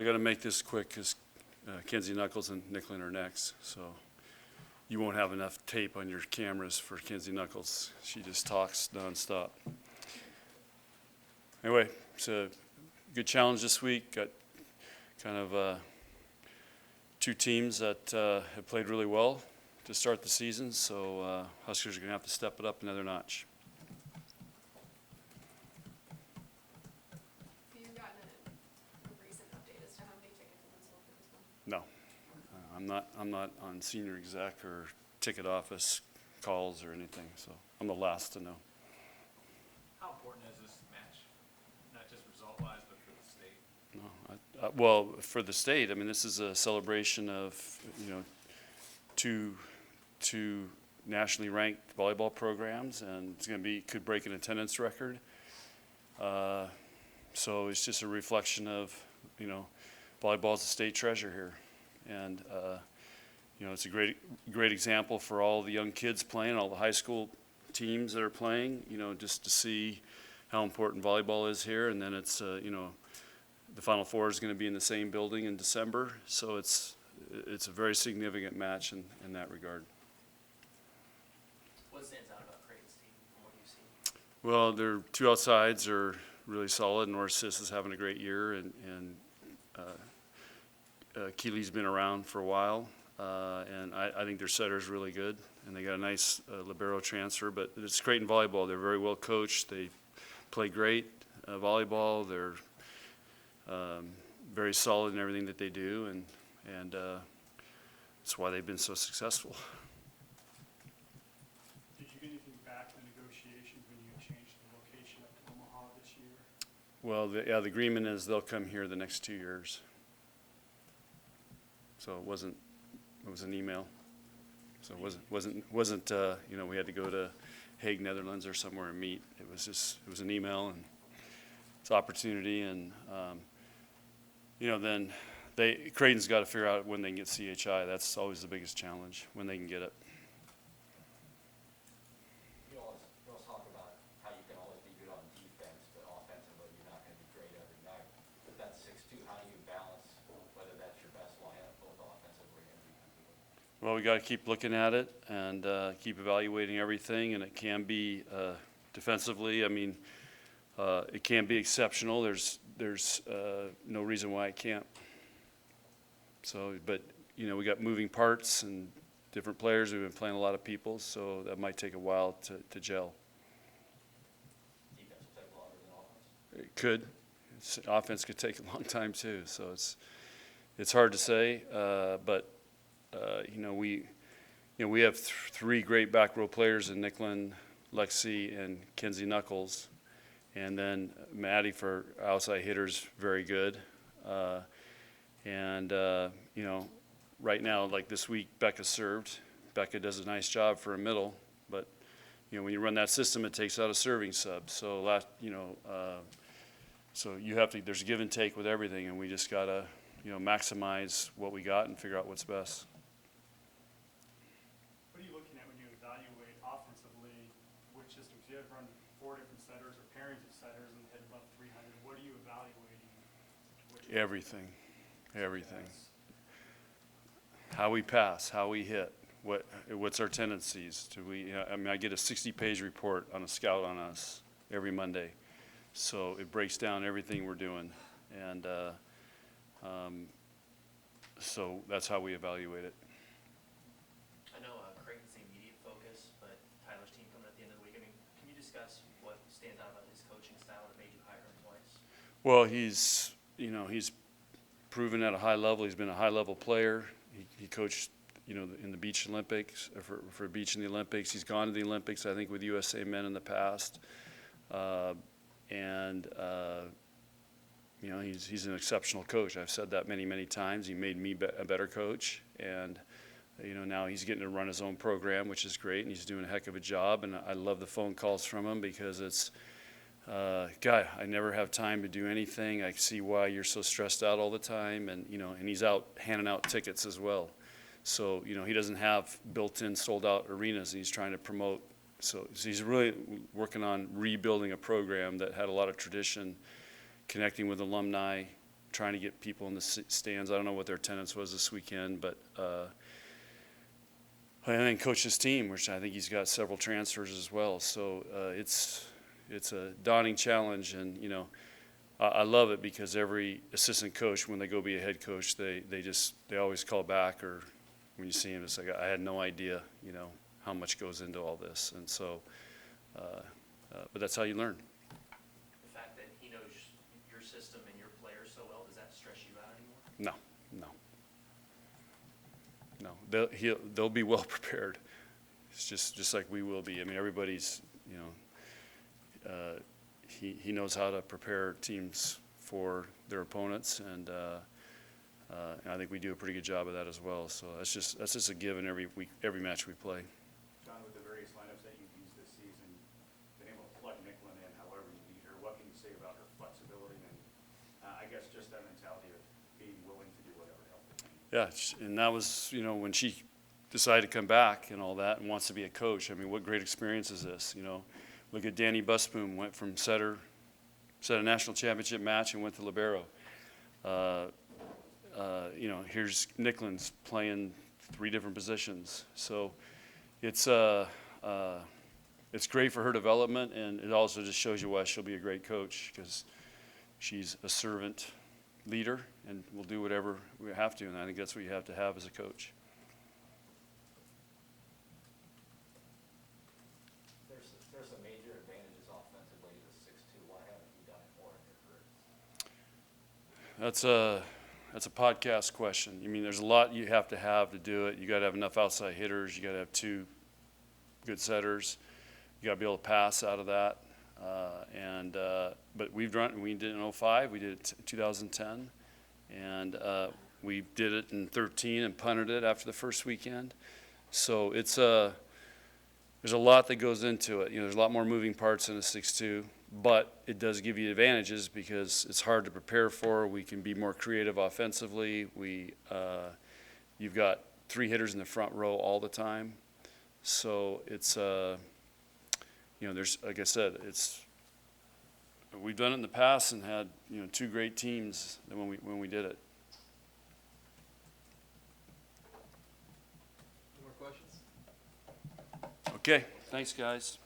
I got to make this quick because Kenzie Knuckles and Nicklin are next, so you won't have enough tape on your cameras for Kenzie Knuckles. She just talks nonstop. Anyway, it's a good challenge this week. Got kind of two teams that have played really well to start the season, so Huskers are going to have to step it up another notch. No, I'm not on senior exec or ticket office calls or anything, so I'm the last to know. How important is this match, not just result-wise, but for the state? No, well, for the state, I mean, this is a celebration of two nationally ranked volleyball programs, and it's going to could break an attendance record. So it's just a reflection of volleyball's a state treasure here, and it's a great example for all the young kids playing, all the high school teams that are playing. Just to see how important volleyball is here, and then it's the Final Four is going to be in the same building in December, so it's a very significant match in that regard. What stands out about Creighton's team from what you've seen? Well, their two outsides are really solid. North Sis is having a great year, and Keeley's been around for a while, and I think their setter's really good, and they got a nice libero transfer. But it's Creighton volleyball. They're very well coached. They play great volleyball. They're very solid in everything that they do, and that's why they've been so successful. Did you get anything back in the negotiations when you changed the location up to Omaha this year? Well, the agreement is they'll come here the next 2 years. So it was an email. So it wasn't we had to go to Hague, Netherlands or somewhere and meet. It was an email, and it's opportunity, and then Creighton's got to figure out when they can get CHI. That's always the biggest challenge, when they can get it. You always talk about how you can always be good on defense, but offensively you're not going to be great every night. But that's 6-2. How do you balance whether that's your best lineup, both offensively and defensively? Well, we got to keep looking at it and keep evaluating everything, and it can be defensively. I mean, it can be exceptional. There's no reason why it can't. So, but we got moving parts and different players. We've been playing a lot of people, so that might take a while to gel. Defense will take longer than offense? It could. Offense could take a long time too. So it's hard to say, but we have three great back row players in Nicklin, Lexi, and Kenzie Knuckles, and then Maddie for outside hitters, very good. Right now, like this week, Becca served. Becca does a nice job for a middle, but when you run that system, it takes out a serving sub. So so you have to. There's a give and take with everything, and we just gotta maximize what we got and figure out what's best. What are you looking at when you evaluate offensively which systems? You have run 4 different setters or pairings of setters and hit above 300. What are you evaluating? Everything. How we pass, how we hit, what's our tendencies? I get a 60-page report on a scout on us every Monday, so it breaks down everything we're doing, and so that's how we evaluate it. I know Creighton's the immediate focus, but Tyler's team coming at the end of the week. I mean, can you discuss what stands out about his coaching style that made you hire him twice? Well, he's proven at a high level. He's been a high-level player. He coached, in the beach Olympics, for beach in the Olympics. He's gone to the Olympics, I think, with USA men in the past. He's an exceptional coach. I've said that many, many times. He made me a better coach. And, now he's getting to run his own program, which is great. And he's doing a heck of a job. And I love the phone calls from him because it's, God, I never have time to do anything. I see why you're so stressed out all the time, and and he's out handing out tickets as well. So he doesn't have built-in sold-out arenas. He's trying to promote. So he's really working on rebuilding a program that had a lot of tradition, connecting with alumni, trying to get people in the stands. I don't know what their attendance was this weekend, but and then coach his team, which I think he's got several transfers as well. So it's a daunting challenge, and I love it because every assistant coach, when they go be a head coach, they always call back, or when you see him, it's like, I had no idea, how much goes into all this. And so, but that's how you learn. The fact that he knows your system and your players so well, does that stress you out anymore? No. They'll be well prepared. It's just like we will be. I mean, everybody's, he knows how to prepare teams for their opponents, and I think we do a pretty good job of that as well. So that's just a given every match we play. John, with the various lineups that you've used this season, been able to plug Nicklin in however you need her, what can you say about her flexibility and I guess just that mentality of being willing to do whatever help they can? Yeah, and that was, when she decided to come back and all that and wants to be a coach. I mean, what great experience is this, Look at Danny Busboom, went from setter, set a national championship match and went to libero. Here's Nicklin's playing 3 different positions. So it's great for her development, and it also just shows you why she'll be a great coach, because she's a servant leader and will do whatever we have to, and I think that's what you have to have as a coach. There's some major advantages offensively to 6'2". Why haven't you done it more in your career? That's a podcast question. I mean, there's a lot you have to do it. You got to have enough outside hitters. You got to have 2 good setters. You got to be able to pass out of that. But we did it in 2005. We did it in 2010, and we did it in 2013 and punted it after the first weekend. So there's a lot that goes into it. There's a lot more moving parts in a 6'2", but it does give you advantages because it's hard to prepare for. We can be more creative offensively. You've got 3 hitters in the front row all the time. So it's, there's, like I said, we've done it in the past and had, 2 great teams when we did it. Any more questions? Okay, thanks, guys.